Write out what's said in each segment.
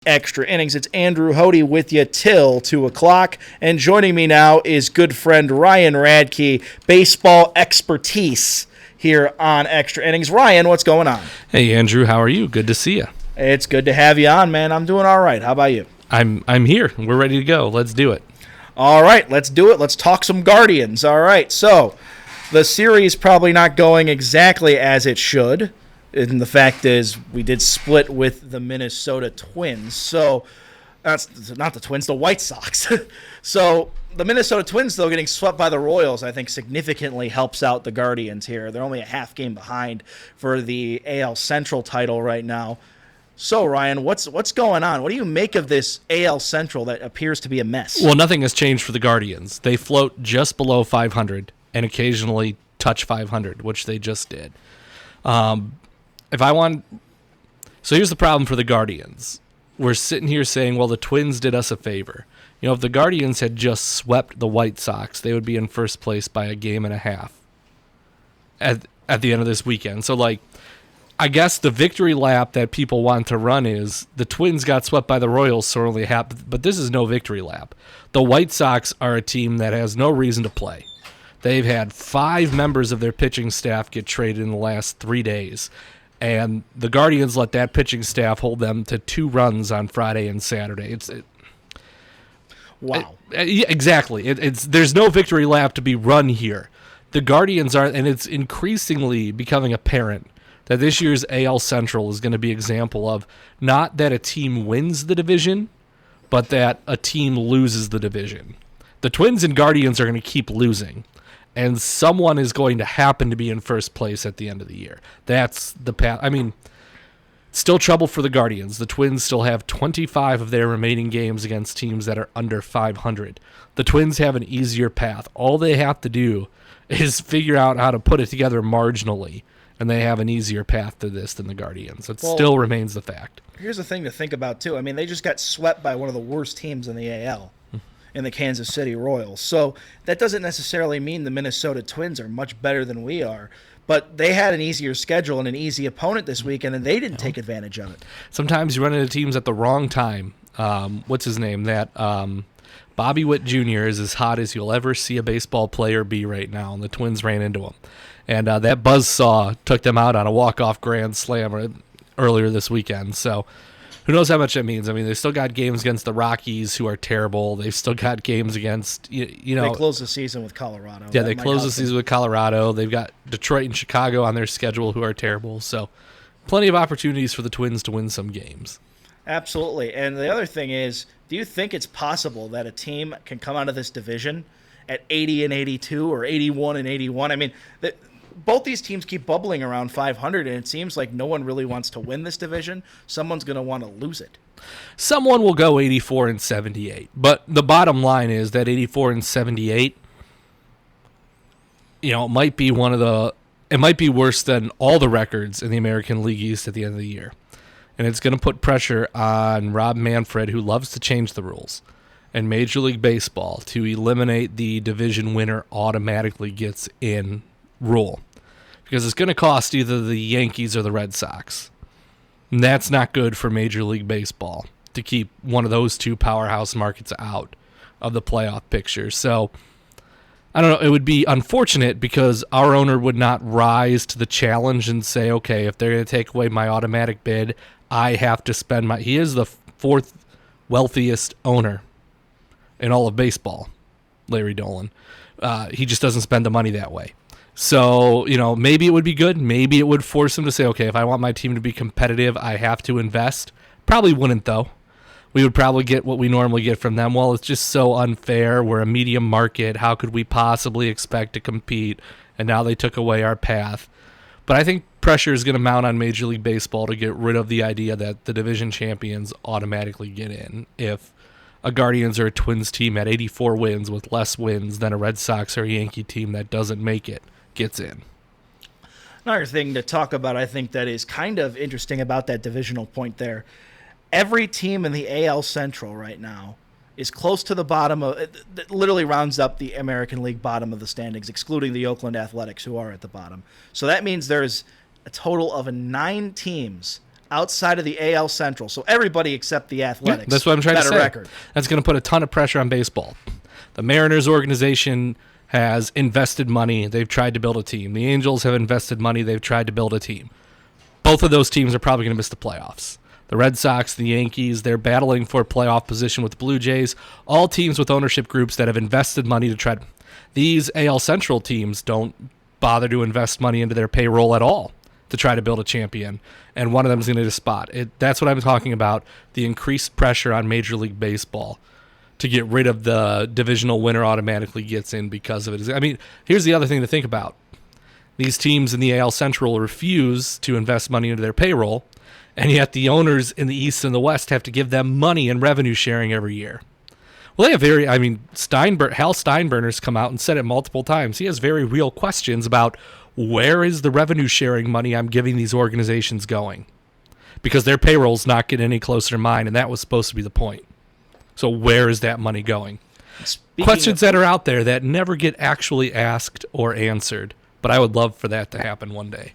Extra Innings. It's Andrew Hody with you till 2 o'clock. And joining me now is good friend Ryan Radke, baseball expertise here on Extra Innings. Ryan, what's going on? Hey, Andrew, how are you? Good to see you. It's good to have you on, man. I'm doing all right. How about you? I'm here. We're ready to go. Let's do it. All right, let's do it. Let's talk some Guardians. All right, so the series probably not going exactly as it should. And the fact is we did split with the Minnesota Twins. So that's not the Twins, the White Sox. So the Minnesota Twins, though, getting swept by the Royals, I think significantly helps out the Guardians here. They're only a half game behind for the AL Central title right now. So, Ryan, what's going on? What do you make of this AL Central that appears to be a mess? Well, nothing has changed for the Guardians. They float just below 500 and occasionally touch 500, which they just did. So here's the problem for the Guardians. We're sitting here saying, well, the Twins did us a favor. You know, if the Guardians had just swept the White Sox, they would be in first place by a game and a half at the end of this weekend. So, I guess the victory lap that people want to run is the Twins got swept by the Royals, so only half, but this is no victory lap. The White Sox are a team that has no reason to play. They've had 5 members of their pitching staff get traded in the last 3 days, and the Guardians let that pitching staff hold them to 2 runs on Friday and Saturday. Wow. Yeah, exactly. There's no victory lap to be run here. The Guardians are, and it's increasingly becoming apparent that this year's AL Central is going to be an example of not that a team wins the division, but that a team loses the division. The Twins and Guardians are going to keep losing, and someone is going to happen to be in first place at the end of the year. That's the path. I mean, still trouble for the Guardians. The Twins still have 25 of their remaining games against teams that are under 500. The Twins have an easier path. All they have to do is figure out how to put it together marginally, and they have an easier path to this than the Guardians. It still remains the fact. Here's the thing to think about, too. I mean, they just got swept by one of the worst teams in the AL, in the Kansas City Royals. So that doesn't necessarily mean the Minnesota Twins are much better than we are. But they had an easier schedule and an easy opponent this weekend, and they didn't take advantage of it. Sometimes you run into teams at the wrong time. What's his name? Bobby Witt Jr. is as hot as you'll ever see a baseball player be right now, and the Twins ran into him. And that buzzsaw took them out on a walk-off grand slam earlier this weekend. So who knows how much that means. I mean, they've still got games against the Rockies, who are terrible. They've still got games against, you know. They close the season with Colorado. Yeah, they close the season with Colorado. They've got Detroit and Chicago on their schedule, who are terrible. So plenty of opportunities for the Twins to win some games. Absolutely. And the other thing is, do you think it's possible that a team can come out of this division at 80-82 or 81-81? I mean, both these teams keep bubbling around 500, and it seems like no one really wants to win this division. Someone's going to want to lose it. Someone will go 84-78, but the bottom line is that 84-78, you know, it might be worse than all the records in the American League East at the end of the year, and it's going to put pressure on Rob Manfred, who loves to change the rules, and Major League Baseball to eliminate the division winner automatically gets in rule. Because it's going to cost either the Yankees or the Red Sox. And that's not good for Major League Baseball to keep one of those two powerhouse markets out of the playoff picture. So, I don't know. It would be unfortunate because our owner would not rise to the challenge and say, okay, if they're going to take away my automatic bid, I have to spend my... He is the 4th wealthiest owner in all of baseball, Larry Dolan. He just doesn't spend the money that way. So, you know, maybe it would be good. Maybe it would force him to say, okay, if I want my team to be competitive, I have to invest. Probably wouldn't, though. We would probably get what we normally get from them. Well, it's just so unfair. We're a medium market. How could we possibly expect to compete? And now they took away our path. But I think pressure is going to mount on Major League Baseball to get rid of the idea that the division champions automatically get in. If a Guardians or a Twins team at 84 wins with less wins than a Red Sox or a Yankee team that doesn't make it gets in. Another thing to talk about, I think, that is kind of interesting about that divisional point there. Every team in the AL Central right now is close to the bottom of it. Literally rounds up the American League bottom of the standings, excluding the Oakland Athletics, who are at the bottom. So that means there's a total of 9 teams outside of the AL Central. So everybody except the Athletics. Yeah, that's what I'm trying to say. Record. That's going to put a ton of pressure on baseball. The Mariners organization has invested money. They've tried to build a team. The Angels have invested money. They've tried to build a team. Both of those teams are probably going to miss the playoffs. The Red Sox, the Yankees, they're battling for playoff position with the Blue Jays. All teams with ownership groups that have invested money to try to... These AL Central teams don't bother to invest money into their payroll at all to try to build a champion, and one of them is going to get a spot. That's what I'm talking about, the increased pressure on Major League Baseball to get rid of the divisional winner automatically gets in because of it. I mean, here's the other thing to think about. These teams in the AL Central refuse to invest money into their payroll, and yet the owners in the East and the West have to give them money and revenue sharing every year. Well, they have Hal Steinbrenner's come out and said it multiple times. He has very real questions about where is the revenue sharing money I'm giving these organizations going? Because their payroll's not getting any closer to mine, and that was supposed to be the point. So where is that money going? Questions that are out there that never get actually asked or answered, but I would love for that to happen one day.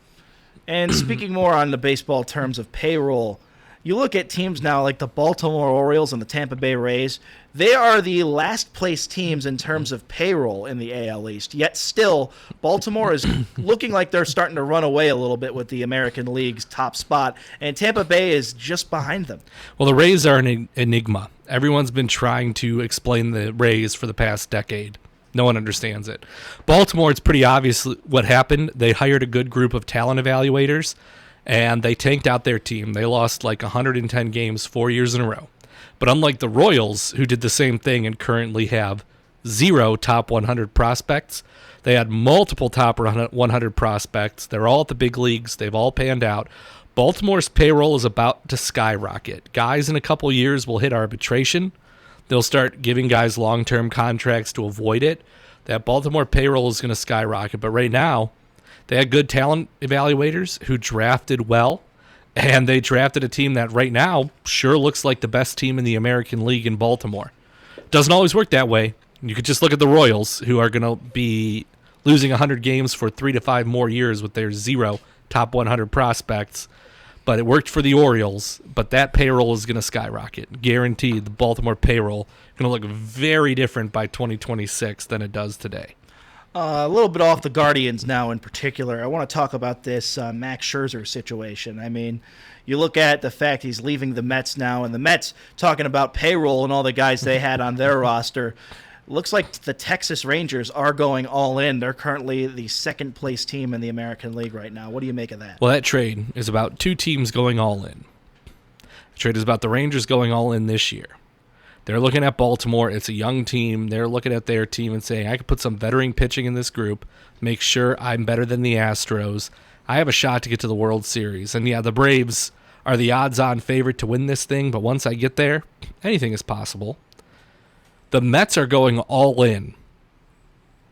And speaking more on the baseball terms of payroll, you look at teams now like the Baltimore Orioles and the Tampa Bay Rays. They are the last place teams in terms of payroll in the AL East. Yet still, Baltimore is looking like they're starting to run away a little bit with the American League's top spot, and Tampa Bay is just behind them. Well, the Rays are an enigma. Everyone's been trying to explain the Rays for the past decade. No one understands it. Baltimore, it's pretty obvious what happened. They hired a good group of talent evaluators, and they tanked out their team. They lost like 110 games 4 years in a row. But unlike the Royals, who did the same thing and currently have 0 top 100 prospects, they had multiple top 100 prospects. They're all at the big leagues. They've all panned out. Baltimore's payroll is about to skyrocket. Guys in a couple years will hit arbitration. They'll start giving guys long-term contracts to avoid it. That Baltimore payroll is going to skyrocket. But right now, they had good talent evaluators who drafted well, and they drafted a team that right now sure looks like the best team in the American League in Baltimore. Doesn't always work that way. You could just look at the Royals, who are going to be losing 100 games for 3 to 5 more years with their 0 top 100 prospects. But it worked for the Orioles, but that payroll is going to skyrocket. Guaranteed, the Baltimore payroll going to look very different by 2026 than it does today. A little bit off the Guardians now in particular. I want to talk about this Max Scherzer situation. I mean, you look at the fact he's leaving the Mets now, and the Mets talking about payroll and all the guys they had on their roster. Looks like the Texas Rangers are going all in. They're currently the second-place team in the American League right now. What do you make of that? Well, that trade is about 2 teams going all in. The trade is about the Rangers going all in this year. They're looking at Baltimore. It's a young team. They're looking at their team and saying, I could put some veteran pitching in this group, make sure I'm better than the Astros. I have a shot to get to the World Series. And, yeah, the Braves are the odds-on favorite to win this thing, but once I get there, anything is possible. The Mets are going all in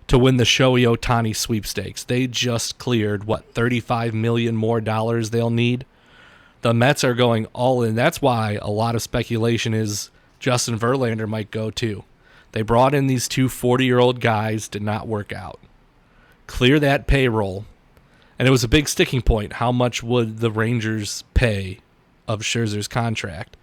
to win the Shohei Ohtani sweepstakes. They just cleared, $35 million more they'll need? The Mets are going all in. That's why a lot of speculation is Justin Verlander might go too. They brought in these 2 40-year-old guys, did not work out. Clear that payroll. And it was a big sticking point. How much would the Rangers pay of Scherzer's contract?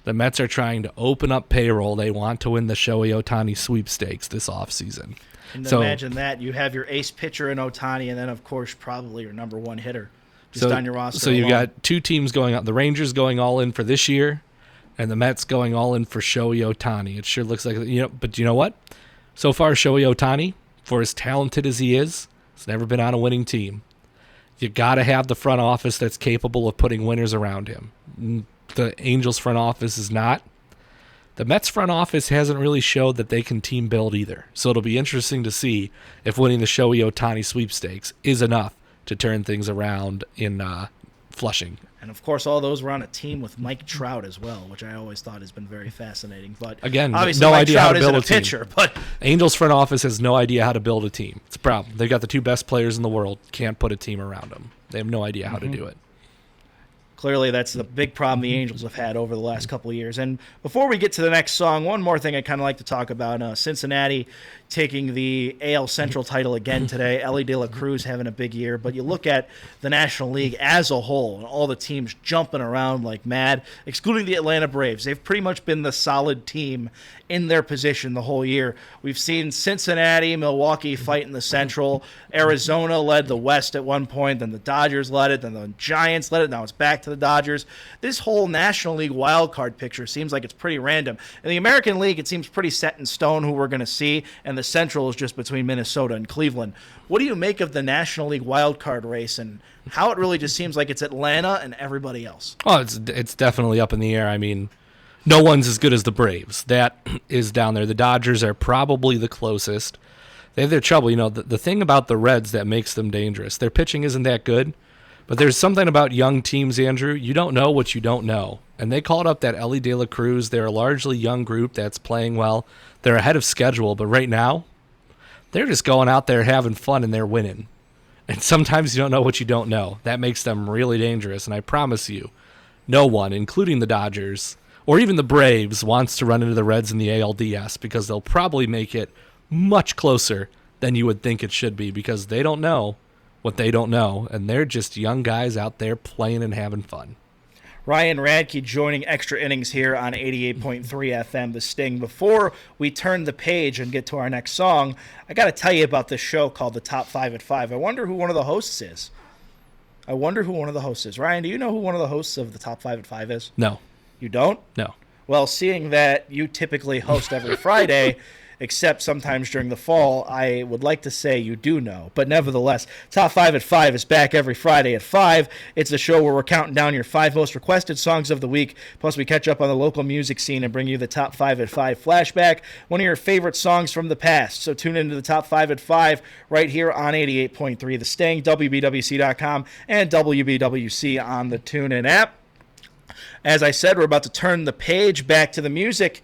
The Mets are trying to open up payroll. They want to win the Shohei Ohtani sweepstakes this offseason. And imagine that. You have your ace pitcher in Ohtani, and then, of course, probably your number 1 hitter just on your roster. So you've got 2 teams going out. The Rangers going all in for this year, and the Mets going all in for Shohei Ohtani. It sure looks like, but you know what? So far, Shohei Ohtani, for as talented as he is, has never been on a winning team. You got to have the front office that's capable of putting winners around him. The Angels front office is not. The Mets front office hasn't really showed that they can team build either. So it'll be interesting to see if winning the Shohei Ohtani sweepstakes is enough to turn things around in Flushing. And, of course, all those were on a team with Mike Trout as well, which I always thought has been very fascinating. But again, obviously no Mike idea Trout how to build isn't a team. pitcher, but Angels front office has no idea how to build a team. It's a problem. They've got the 2 best players in the world, can't put a team around them. They have no idea how to do it. Clearly, that's the big problem the Angels have had over the last couple of years. And before we get to the next song, one more thing I kind of like to talk about. Cincinnati taking the AL Central title again today. Ellie De La Cruz having a big year. But you look at the National League as a whole, and all the teams jumping around like mad, excluding the Atlanta Braves. They've pretty much been the solid team in their position the whole year. We've seen Cincinnati, Milwaukee fight in the Central. Arizona led the West at one point. Then the Dodgers led it. Then the Giants led it. Now it's back to the Dodgers. This whole National League wildcard picture seems like it's pretty random. In the American League, it seems pretty set in stone who we're going to see, and the Central is just between Minnesota and Cleveland. What do you make of the National League wildcard race and how it really just seems like it's Atlanta and everybody else? Oh, it's definitely up in the air. I mean, no one's as good as the Braves. That is down there. The Dodgers are probably the closest. They have their trouble. You know, the thing about the Reds that makes them dangerous, their pitching isn't that good. But there's something about young teams, Andrew. You don't know what you don't know. And they called up that Ellie De La Cruz. They're a largely young group that's playing well. They're ahead of schedule. But right now, they're just going out there having fun and they're winning. And sometimes you don't know what you don't know. That makes them really dangerous. And I promise you, no one, including the Dodgers or even the Braves, wants to run into the Reds in the ALDS because they'll probably make it much closer than you would think it should be because they don't know what they don't know, and they're just young guys out there playing and having fun. Ryan Radke joining Extra Innings here on 88.3 FM, The Sting. Before we turn the page and get to our next song, I got to tell you about this show called The Top 5 at 5. I wonder who one of the hosts is. Ryan, do you know who one of the hosts of The Top 5 at 5 is? No. You don't? No. Well, seeing that you typically host every Friday, except sometimes during the fall, I would like to say you do know. But nevertheless, Top 5 at 5 is back every Friday at 5. It's a show where we're counting down your 5 most requested songs of the week. Plus, we catch up on the local music scene and bring you the Top 5 at 5 flashback, one of your favorite songs from the past. So tune into the Top 5 at 5 right here on 88.3 The Sting, WBWC.com, and WBWC on the TuneIn app. As I said, we're about to turn the page back to the music.